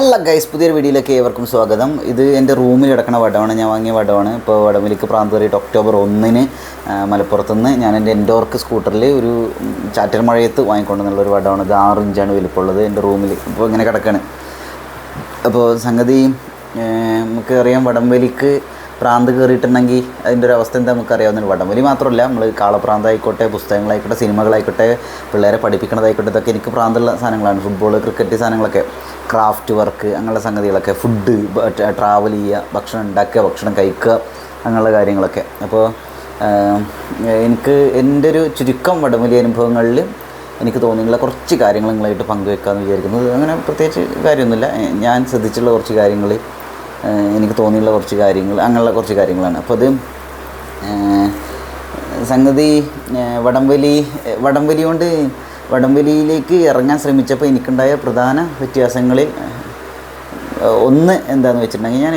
Hello guys, പുതിയൊരു വീഡിയോയിലേക്ക് ഏവർക്കും സ്വാഗതം. ഇത് എൻ്റെ റൂമിൽ കിടക്കുന്ന വടമാണ്, ഞാൻ വാങ്ങിയ വടമാണ്. ഇപ്പോൾ വടംവലിക്ക് പ്രാന്ത് കയറിയിട്ട് ഒക്ടോബർ 1-ന് മലപ്പുറത്തുനിന്ന് ഞാൻ എൻ്റെ എൻഡോർക്ക് സ്കൂട്ടറിൽ ഒരു ചാറ്റൽ മഴയത്ത് വാങ്ങിക്കൊണ്ടെന്നുള്ളൊരു വടമാണ്. ഇത് 6 ഇഞ്ചാണ് വലിപ്പമുള്ളത്. എൻ്റെ റൂമിൽ ഇപ്പോൾ ഇങ്ങനെ കിടക്കുകയാണ്. അപ്പോൾ സംഗതി നമുക്ക് അറിയാം, വടംവലിക്ക് പ്രാന്ത് കയറിയിട്ടുണ്ടെങ്കിൽ അതിൻ്റെ ഒരു അവസ്ഥ എന്താ നമുക്കറിയാവുന്നതാണ്. വടംവലി മാത്രമല്ല, നമ്മൾ കാളപ്രാന്തായിക്കോട്ടെ, പുസ്തകങ്ങളായിക്കോട്ടെ, സിനിമകളായിക്കോട്ടെ, പിള്ളേരെ പഠിപ്പിക്കണതായിക്കോട്ടെ, ഇതൊക്കെ എനിക്ക് പ്രാന്തുള്ള സാധനങ്ങളാണ്. ഫുട്ബോൾ, ക്രിക്കറ്റ് സാധനങ്ങളൊക്കെ, ക്രാഫ്റ്റ് വർക്ക്, അങ്ങനെയുള്ള സംഗതികളൊക്കെ, ഫുഡ്, ട്രാവൽ ചെയ്യുക, ഭക്ഷണം ഉണ്ടാക്കുക, ഭക്ഷണം കഴിക്കുക, അങ്ങനെയുള്ള കാര്യങ്ങളൊക്കെ. അപ്പോൾ എനിക്ക് എൻ്റെ ഒരു ചുരുക്കം വടംവലി അനുഭവങ്ങളിൽ എനിക്ക് തോന്നിയുള്ള കുറച്ച് കാര്യങ്ങൾ നിങ്ങളായിട്ട് പങ്കുവെക്കാമെന്ന് വിചാരിക്കുന്നത്. അങ്ങനെ പ്രത്യേകിച്ച് കാര്യമൊന്നുമില്ല, ഞാൻ ശ്രദ്ധിച്ചുള്ള കുറച്ച് കാര്യങ്ങൾ, എനിക്ക് തോന്നിയുള്ള കുറച്ച് കാര്യങ്ങൾ, അങ്ങനെയുള്ള കുറച്ച് കാര്യങ്ങളാണ്. അപ്പോൾ അത് സംഗതി വടംവലിയിലേക്ക് ഇറങ്ങാൻ ശ്രമിച്ചപ്പോൾ എനിക്കുണ്ടായ പ്രധാന വ്യത്യാസങ്ങളിൽ ഒന്ന് എന്താണെന്ന് വെച്ചിട്ടുണ്ടെങ്കിൽ, ഞാൻ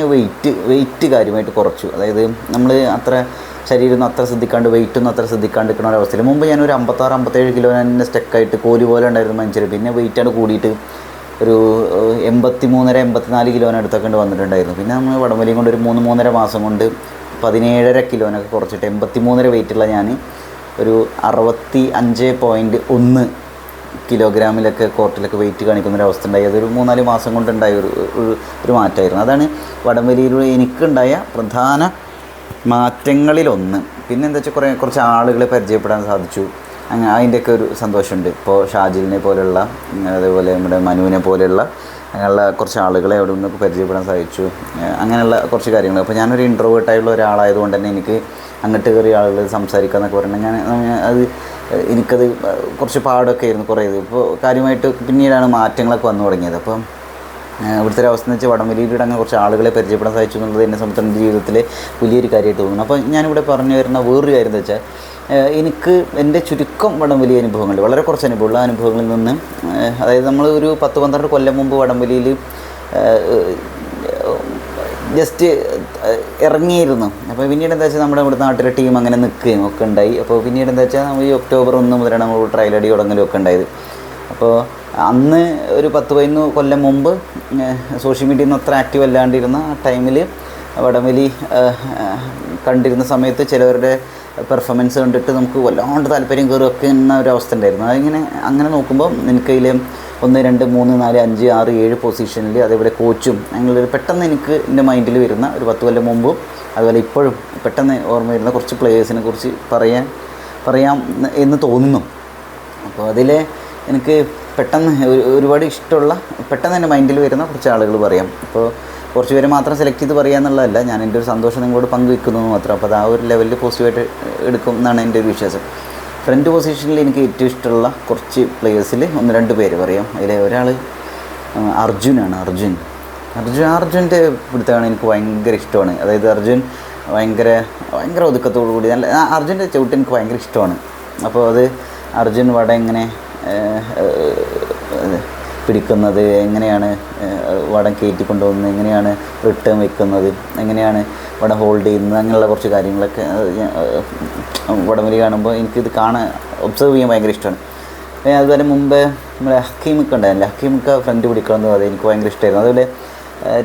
വെയിറ്റ് കാര്യമായിട്ട് കുറച്ചു. അതായത് നമ്മൾ ശരീരം അത്ര ശ്രദ്ധിക്കാണ്ട്, വെയിറ്റൊന്നും അത്ര ശ്രദ്ധിക്കാണ്ട് നിൽക്കുന്ന ഒരവസ്ഥയിൽ. മുമ്പ് ഞാനൊരു 56-57 കിലോ തന്നെ സ്റ്റക്കായിട്ട് കോലി പോലെ ഉണ്ടായിരുന്നു മനുഷ്യർ. പിന്നെ വെയിറ്റാണ് കൂടിയിട്ട് ഒരു 83-84 കിലോനടുത്തൊക്കെ വന്നിട്ടുണ്ടായിരുന്നു. പിന്നെ നമ്മൾ വടംവലിയും കൊണ്ട് ഒരു 3-3.5 മാസം കൊണ്ട് 17.5 കിലോനൊക്കെ കുറച്ചിട്ട് 83 വെയിറ്റുള്ള ഞാൻ ഒരു 65.1 കിലോഗ്രാമിലൊക്കെ കോർട്ടിലൊക്കെ വെയിറ്റ് കാണിക്കുന്നൊരവസ്ഥ ഉണ്ടായി. അതൊരു 3-4 മാസം കൊണ്ടുണ്ടായ ഒരു മാറ്റമായിരുന്നു. അതാണ് വടംവലിയിലൂടെ എനിക്കുണ്ടായ പ്രധാന മാറ്റങ്ങളിലൊന്ന്. പിന്നെ എന്താ വെച്ചാൽ കുറച്ച് ആളുകളെ പരിചയപ്പെടാൻ സാധിച്ചു. അതിൻ്റെയൊക്കെ ഒരു സന്തോഷമുണ്ട്. ഇപ്പോൾ ഷാജിലിനെ പോലെയുള്ള, അതേപോലെ നമ്മുടെ മനുവിനെ പോലെയുള്ള അങ്ങനെയുള്ള കുറച്ച് ആളുകളെ അവിടെ നിന്നൊക്കെ പരിചയപ്പെടാൻ സാധിച്ചു. അങ്ങനെയുള്ള കുറച്ച് കാര്യങ്ങൾ. അപ്പോൾ ഞാനൊരു ഇൻട്രോവേർട്ടായുള്ള ഒരാളായതുകൊണ്ട് തന്നെ എനിക്ക് അങ്ങോട്ട് കയറിയ ആളുകൾ സംസാരിക്കുക എന്നൊക്കെ പറഞ്ഞാൽ എനിക്കത് കുറച്ച് പാടൊക്കെ ആയിരുന്നു കുറേ ഇത്. ഇപ്പോൾ കാര്യമായിട്ട് പിന്നീടാണ് മാറ്റങ്ങളൊക്കെ വന്നു തുടങ്ങിയത്. അപ്പം ഇവിടുത്തെ ഒരു അവസ്ഥ എന്ന് വെച്ചാൽ വടംവലിയിലൂടെ അങ്ങനെ കുറച്ച് ആളുകളെ പരിചയപ്പെടാൻ സാധിച്ചു എന്നുള്ളത് എന്നെ സംബന്ധിച്ച് എൻ്റെ ജീവിതത്തിലെ വലിയൊരു കാര്യമായിട്ട് തോന്നുന്നു. അപ്പോൾ ഞാനിവിടെ പറഞ്ഞു വരുന്ന വേറൊരു കാര്യം എന്താ വെച്ചാൽ, എനിക്ക് എൻ്റെ ചുരുക്കം വടംവലി അനുഭവങ്ങൾ, വളരെ കുറച്ച് അനുഭവങ്ങളിൽ നിന്ന്, അതായത് നമ്മൾ ഒരു 10-12 കൊല്ലം മുമ്പ് വടംവലിയിൽ ജസ്റ്റ് ഇറങ്ങിയിരുന്നു. അപ്പോൾ പിന്നീട് എന്താ വെച്ചാൽ നമ്മുടെ ഇവിടുത്തെ നാട്ടിലെ ടീം അങ്ങനെ നിൽക്കുകയും ഒക്കെ ഉണ്ടായി. അപ്പോൾ പിന്നീട് എന്താ വെച്ചാൽ നമ്മൾ ഈ ഒക്ടോബർ 1 മുതലാണ് നമ്മൾ ട്രയൽ അടി തുടങ്ങലും ഒക്കെ ഉണ്ടായത്. അപ്പോൾ അന്ന് ഒരു 10-11 കൊല്ലം മുമ്പ് സോഷ്യൽ മീഡിയയിൽ നിന്ന് അത്ര ആക്റ്റീവ് അല്ലാണ്ടിരുന്ന ആ ടൈമിൽ വടംവലി കണ്ടിരുന്ന സമയത്ത് ചിലവരുടെ പെർഫോമൻസ് കണ്ടിട്ട് നമുക്ക് വല്ലാണ്ട് താല്പര്യം കയറുകയൊക്കെ എന്ന ഒരു അവസ്ഥ ഉണ്ടായിരുന്നു. അങ്ങനെ നോക്കുമ്പോൾ എനിക്കതിൽ 1, 2, 3, 4, 5, 6, 7 പൊസിഷനിൽ, അതേപോലെ കോച്ചും അങ്ങനെ പെട്ടെന്ന് എനിക്ക് എൻ്റെ മൈൻഡിൽ വരുന്ന ഒരു 10 കൊല്ലം മുമ്പും അതുപോലെ ഇപ്പോഴും പെട്ടെന്ന് ഓർമ്മ വരുന്ന കുറച്ച് പ്ലേയേഴ്സിനെ കുറിച്ച് പറയാം എന്ന് തോന്നുന്നു. അപ്പോൾ അതിൽ എനിക്ക് പെട്ടെന്ന് ഒരുപാട് ഇഷ്ടമുള്ള, പെട്ടെന്ന് എൻ്റെ മൈൻഡിൽ വരുന്ന കുറച്ച് ആളുകൾ പറയാം. അപ്പോൾ കുറച്ച് പേരെ മാത്രം സെലക്ട് ചെയ്ത് പറയുക എന്നുള്ളതല്ല, ഞാൻ എൻ്റെ ഒരു സന്തോഷം നിങ്ങളോട് പങ്കുവെക്കുന്നു മാത്രം. അപ്പോൾ അത് ആ ഒരു ലെവലിൽ പോസിറ്റീവായിട്ട് എടുക്കും എന്നാണ് എൻ്റെ ഒരു വിശ്വാസം. ഫ്രണ്ട് പൊസിഷനിൽ എനിക്ക് ഏറ്റവും ഇഷ്ടമുള്ള കുറച്ച് പ്ലേയേഴ്സിൽ 1-2 പേര് പറയാം. അതിൽ ഒരാൾ അർജുനാണ്. അർജുൻ്റെ പിടുത്തമാണ് എനിക്ക് ഭയങ്കര ഇഷ്ടമാണ്. അതായത് അർജുൻ ഭയങ്കര ഒതുക്കത്തോടു കൂടി അർജുൻ്റെ ചവിട്ട് എനിക്ക് ഭയങ്കര ഇഷ്ടമാണ്. അപ്പോൾ അത് അർജുൻ വട എങ്ങനെ പിടിക്കുന്നത്, എങ്ങനെയാണ് വടം കയറ്റി കൊണ്ടുപോകുന്നത്, എങ്ങനെയാണ് റിട്ടേൺ വെക്കുന്നത്, എങ്ങനെയാണ് വടം ഹോൾഡ് ചെയ്യുന്നത്, അങ്ങനെയുള്ള കുറച്ച് കാര്യങ്ങളൊക്കെ വടംവലി കാണുമ്പോൾ എനിക്കിത് ഒബ്സർവ് ചെയ്യാൻ ഭയങ്കര ഇഷ്ടമാണ്. അതുപോലെ മുമ്പേ നമ്മുടെ ഹക്കീമൊക്കെ ഉണ്ടായിരുന്നില്ല, ഹക്കീമൊക്കെ ഫ്രണ്ട് പിടിക്കണമെന്ന് അത് എനിക്ക് ഭയങ്കര ഇഷ്ടമായിരുന്നു. അതുപോലെ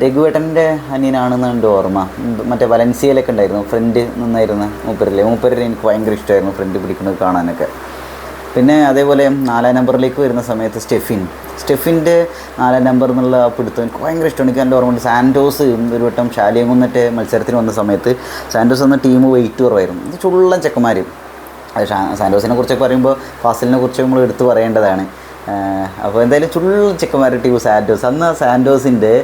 രഘുവേട്ടൻ്റെ അനിയനാണെന്ന് എൻ്റെ ഓർമ്മ. മറ്റേ വലൻസിയയിലൊക്കെ ഉണ്ടായിരുന്നു, ഫ്രണ്ട് നിന്നായിരുന്നു മൂപ്പരിൽ എനിക്ക് ഭയങ്കര ഇഷ്ടമായിരുന്നു ഫ്രണ്ട് പിടിക്കുന്നത് കാണാനൊക്കെ. പിന്നെ അതേപോലെ 4-ാം നമ്പറിലേക്ക് വരുന്ന സമയത്ത് സ്റ്റെഫിൻ്റെ 4-ാം നമ്പർ എന്നുള്ള പിടുത്തം എനിക്ക് ഭയങ്കര ഇഷ്ടമാണ്. എനിക്ക് എൻ്റെ ഓർമ്മയുണ്ട്, സാൻറ്റോസ് ഒരു വട്ടം ഷാലിയംകുന്നത്തെ മത്സരത്തിന് വന്ന സമയത്ത് സാൻറ്റോസ് എന്ന ടീം വെയിറ്റ് കുറവായിരുന്നു. ഇത് ചുള്ളൻ ചെക്കന്മാർ. സാൻറ്റോസിനെ കുറിച്ചൊക്കെ പറയുമ്പോൾ ഫാസിലിനെ കുറിച്ച് നമ്മൾ എടുത്ത് പറയേണ്ടതാണ്. അപ്പോൾ എന്തായാലും ചെക്കന്മാർ ടീം സാൻറ്റോസ്. അന്ന് സാൻറ്റോസിൻ്റെ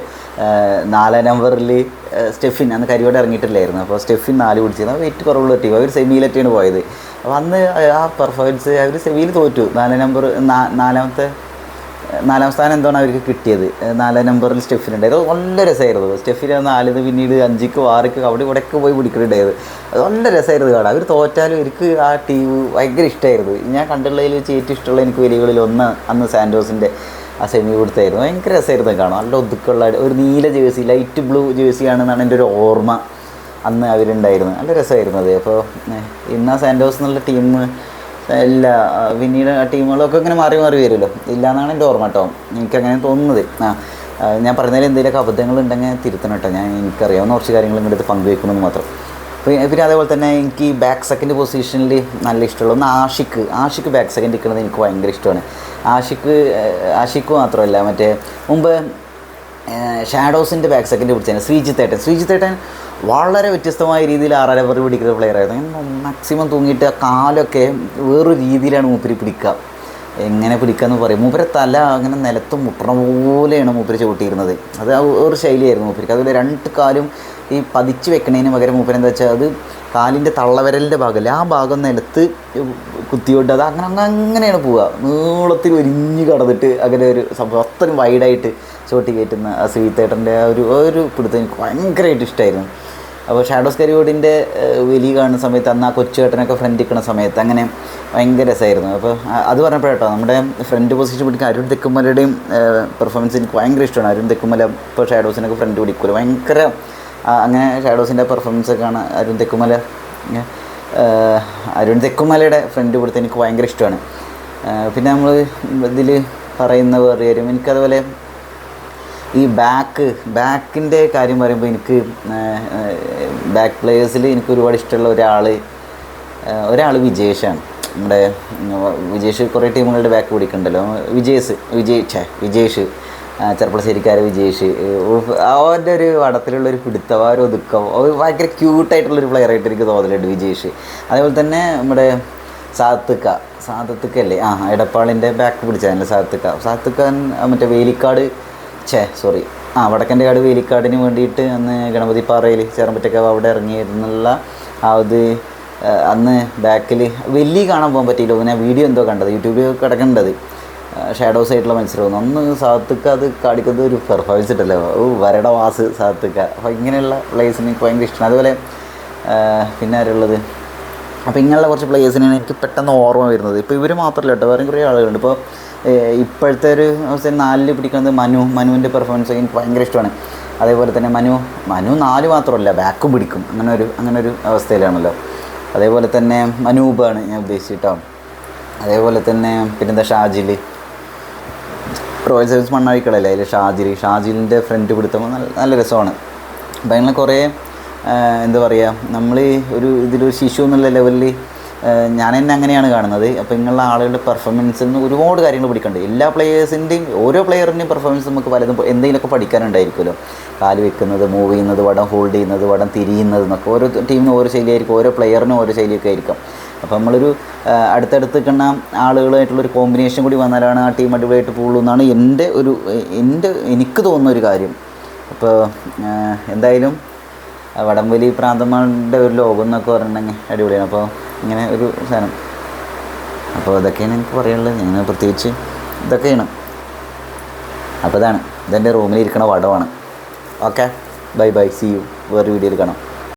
4-ാം നമ്പറിൽ സ്റ്റെഫിൻ അന്ന് കരിയോടെ ഇറങ്ങിയിട്ടില്ലായിരുന്നു. അപ്പോൾ സ്റ്റെഫിൻ 4 പിടിച്ചിരുന്നു. വെയിറ്റ് കുറവുള്ള ടീം, അവർ സെമിയിലെത്തിയാണ് പോയത്. അപ്പോൾ അന്ന് ആ പെർഫോമൻസ് അവർ സെമിയിൽ തോറ്റു. 4-ാം നമ്പർ, 4ാം സ്ഥാനം എന്താണ് അവർക്ക് കിട്ടിയത്. 4-ാം നമ്പറിൽ സ്റ്റെഫിനുണ്ടായത്. നല്ല രസമായിരുന്നു. സ്റ്റെഫിന് 4 പിന്നീട് 5-ക്ക് 6-ക്ക് അവിടെ ഇവിടെയൊക്കെ പോയി പിടിക്കുന്നുണ്ടായത്. അത് നല്ല രസമായിരുന്നു കാണാൻ. അവർ തോറ്റാലും എനിക്ക് ആ ടീം ഭയങ്കര ഇഷ്ടമായിരുന്നു. ഞാൻ കണ്ടുള്ളതിൽ വെച്ച് ഏറ്റവും ഇഷ്ടമുള്ള എനിക്ക് വലികളിൽ ഒന്ന് അന്ന് സാൻറ്റോസിൻ്റെ ആ സെമി കൊടുത്തായിരുന്നു. ഭയങ്കര രസമായിരുന്നു കാണാം. നല്ല ഒതുക്കമുള്ള ഒരു നീല ജേഴ്സി, ലൈറ്റ് ബ്ലൂ ജേഴ്സിയാണെന്നാണ് എൻ്റെ ഒരു ഓർമ്മ. അന്ന് അവരുണ്ടായിരുന്നു. നല്ല രസമായിരുന്നു അത്. അപ്പോൾ ഇന്ന് സാൻറ്റോസ് എന്നുള്ള ടീം എല്ലാ പിന്നീട് ആ ടീമുകളൊക്കെ ഇങ്ങനെ മാറി മാറി വരുമല്ലോ, ഇല്ലയെന്നാണ് എൻ്റെ ഓർമ്മ കേട്ടോ, എനിക്കങ്ങനെ തോന്നുന്നത്. ഞാൻ പറഞ്ഞതിൽ എന്തെങ്കിലുമൊക്കെ അബദ്ധങ്ങളുണ്ടെങ്കിൽ തിരുത്തണം കേട്ടോ. എനിക്കറിയാവുന്ന കുറച്ച് കാര്യങ്ങൾ ഇങ്ങോട്ട് പങ്കുവെക്കണമെന്ന് മാത്രം. പിന്നെ അതേപോലെ തന്നെ എനിക്ക് ബാക്ക് സെക്കൻഡ് പൊസിഷനിൽ നല്ല ഇഷ്ടമുള്ള ഒന്ന് ആഷിക്ക് ബാക്ക് സെക്കൻഡ് നിൽക്കുന്നത് എനിക്ക് ഭയങ്കര ഇഷ്ടമാണ്. ആഷിക്ക് മാത്രമല്ല, മറ്റേ മുമ്പ് ഷാഡോസിൻ്റെ ബാക്ക് സെക്കൻഡ് പിടിച്ചാൽ ശ്രീജിത്തേട്ടൻ വളരെ വ്യത്യസ്തമായ രീതിയിൽ ആറാരവർ പിടിക്കുന്ന പ്ലെയർ ആയിരുന്നു. മാക്സിമം തൂങ്ങിയിട്ട് ആ കാലൊക്കെ വേറൊരു രീതിയിലാണ് മൂപ്പര് പിടിക്കുക. എങ്ങനെ പിടിക്കാമെന്ന് പറയും. മൂപ്പരെ തല അങ്ങനെ നിലത്ത് മുട്ടണ പോലെയാണ് മൂപ്പര് ചവിട്ടിയിരുന്നത്. അത് ഒരു ശൈലിയായിരുന്നു മൂപ്പർക്ക്. അതുപോലെ 2 കാലും ഈ പതിച്ച് വെക്കണതിന് പകരം മൂപ്പരെന്താ വെച്ചാൽ അത് കാലിൻ്റെ തള്ളവിരലിൻ്റെ ഭാഗമല്ല, ആ ഭാഗം നിലത്ത് കുത്തിയോട്ട് അത് അങ്ങനെയാണ് പോവുക. നീളത്തിൽ ഒരിഞ്ഞ് കടന്നിട്ട് അങ്ങനെ ഒരു സംഭവം അത്രയും വൈഡായിട്ട് ചോട്ടി കയറ്റുന്ന ആ ശ്രീത്തേട്ടൻ്റെ ആ ഒരു പിടുത്തം എനിക്ക് ഭയങ്കരമായിട്ട് ഇഷ്ടമായിരുന്നു. അപ്പോൾ ഷാഡോസ് കരിവോടിൻ്റെ വലി കാണുന്ന സമയത്ത് അന്ന് ആ കൊച്ചുകേട്ടനൊക്കെ ഫ്രണ്ട് നിൽക്കുന്ന സമയത്ത് അങ്ങനെ ഭയങ്കര രസമായിരുന്നു. അപ്പോൾ അത് പറഞ്ഞപ്പോഴേട്ടോ നമ്മുടെ ഫ്രണ്ട് പൊസിഷൻ പിടിക്കുന്ന അരുൺ തെക്കുമലയുടെയും പെർഫോമൻസ് എനിക്ക് ഭയങ്കര ഇഷ്ടമാണ്. അരുൺ തെക്കുമല ഇപ്പോൾ ഷാഡോസിനൊക്കെ ഫ്രണ്ട് പിടിക്കില്ല, ഭയങ്കര അങ്ങനെ ഷാഡോസിൻ്റെ പെർഫോമൻസൊക്കെ ആണ്. അരുൺ തെക്കുമലയുടെ ഫ്രണ്ട് പിടുത്തം എനിക്ക് ഭയങ്കര ഇഷ്ടമാണ്. പിന്നെ നമ്മൾ ഇതിൽ പറയുന്ന വേറെ കാര്യം എനിക്കതുപോലെ ഈ ബാക്കിൻ്റെ കാര്യം പറയുമ്പോൾ എനിക്ക് ബാക്ക് പ്ലേയേഴ്സിൽ എനിക്ക് ഒരുപാട് ഇഷ്ടമുള്ള ഒരാൾ വിജേഷാണ്. നമ്മുടെ വിജേഷ് കുറേ ടീമുകളുടെ ബാക്ക് പിടിക്കുന്നുണ്ടല്ലോ. വിജേഷ് ചെർപ്പളശ്ശേരിക്കാരെ വിജേഷ്, അവൻ്റെ ഒരു വടത്തിലുള്ളൊരു പിടുത്തം, ആ ഒരു ഒതുക്കം, ഭയങ്കര ക്യൂട്ടായിട്ടുള്ളൊരു പ്ലെയറായിട്ട് എനിക്ക് തോന്നലുണ്ട് വിജേഷ്. അതേപോലെ തന്നെ നമ്മുടെ സാദത്തുക്കല്ലേ, എടപ്പാളിൻ്റെ ബാക്ക് പിടിച്ചതല്ലേ സാദത്തുക്കാൻ മറ്റേ വടക്കൻ്റെ കാട് വേലിക്കാടിന് വേണ്ടിയിട്ട് അന്ന് ഗണപതി പാറയിൽ ചേർമ്പറ്റക്കാവ് അവിടെ ഇറങ്ങിയിരുന്നുള്ള അന്ന് ബാക്കിൽ വലിയ കാണാൻ പോകാൻ പറ്റിയില്ല. പിന്നെ വീഡിയോ എന്തോ കണ്ടത്, യൂട്യൂബിൽ കിടക്കേണ്ടത് ഷാഡോസ് ആയിട്ടുള്ള മത്സരമൊന്നും അന്ന് സാദത്തുക്ക അത് കാണിക്കുന്നത് ഒരു പെർഫോമൻസ് ഇട്ടല്ലോ. വരട വാസ് സാദത്തുക്ക. അപ്പോൾ ഇങ്ങനെയുള്ള പ്ലേയേഴ്സിന് എനിക്ക് ഭയങ്കര ഇഷ്ടമാണ്. അതുപോലെ പിന്നെ ആരുള്ളത്, അപ്പോൾ ഇങ്ങനെയുള്ള കുറച്ച് പ്ലേയേഴ്സിനാണ് എനിക്ക് പെട്ടെന്ന് ഓർമ്മ വരുന്നത്. ഇപ്പോൾ ഇവർ മാത്രമല്ല കേട്ടോ, വേറെ കുറേ ആളുകളുണ്ട്. ഇപ്പോൾ ഇപ്പോഴത്തെ ഒരു അവസ്ഥ 4 പിടിക്കുന്നത് മനുവിൻ്റെ പെർഫോമൻസ് എനിക്ക് ഭയങ്കര ഇഷ്ടമാണ്. അതേപോലെ തന്നെ മനു 4 മാത്രമല്ല ബാക്കും പിടിക്കും, അങ്ങനെ ഒരു അവസ്ഥയിലാണല്ലോ. അതേപോലെ തന്നെ മനൂപാണ് ഞാൻ ഉദ്ദേശിച്ചിട്ടോ. അതേപോലെ തന്നെ പിന്നെന്താ റോയൽ ചലഞ്ചേഴ്സ് മണ്ണാഴിക്കളല്ലേ, അതിൽ ഷാജിലിൻ്റെ ഫ്രണ്ട് പിടുത്തം നല്ല രസമാണ്. അപ്പം അങ്ങനെ കുറേ എന്താ പറയുക, നമ്മൾ ഇതിലൊരു ശിശു എന്നുള്ള ലെവലിൽ ഞാൻ തന്നെ അങ്ങനെയാണ് കാണുന്നത്. അപ്പോൾ ഇങ്ങനെയുള്ള ആളുകളുടെ പെർഫോമൻസിൽ നിന്ന് ഒരുപാട് കാര്യങ്ങൾ പഠിക്കുന്നുണ്ട്. എല്ലാ പ്ലെയേഴ്സിൻ്റെയും ഓരോ പ്ലെയറിൻ്റെയും പെർഫോമൻസ് നമുക്ക് പലതും എന്തെങ്കിലുമൊക്കെ പഠിക്കാനുണ്ടായിരിക്കുമല്ലോ. കാല് വെക്കുന്നത്, മൂവ് ചെയ്യുന്നത്, വടം ഹോൾഡ് ചെയ്യുന്നത്, വടം തിരിയുന്നത് എന്നൊക്കെ ഓരോ ടീമിനും ഓരോ ശൈലിയായിരിക്കും, ഓരോ പ്ലെയറിനും ഓരോ ശൈലിയൊക്കെ ആയിരിക്കും. അപ്പോൾ നമ്മളൊരു അടുത്തടുത്ത് നിൽക്കുന്ന ആളുകളായിട്ടുള്ളൊരു കോമ്പിനേഷൻ കൂടി വന്നാലാണ് ആ ടീം അടിപൊളിയായിട്ട് പോകുള്ളൂ എന്നാണ് എനിക്ക് തോന്നുന്ന ഒരു കാര്യം. അപ്പോൾ എന്തായാലും വടംവലി പ്രാന്തന്മാരുടെ ഒരു ലോകം എന്നൊക്കെ പറഞ്ഞിട്ടുണ്ടെങ്കിൽ അടിപൊളിയാണ്. അപ്പോൾ ഇങ്ങനെ ഒരു സാധനം. അപ്പോൾ ഇതൊക്കെയാണ് എനിക്ക് പറയാനുള്ളത്. ഞാൻ പ്രത്യേകിച്ച് ഇതൊക്കെയാണ്. അപ്പോൾ ഇതെൻ്റെ റൂമിലിരിക്കണ വടമാണ്. Okay, bye, see you. വേറെ വീഡിയോയിൽ കാണാം.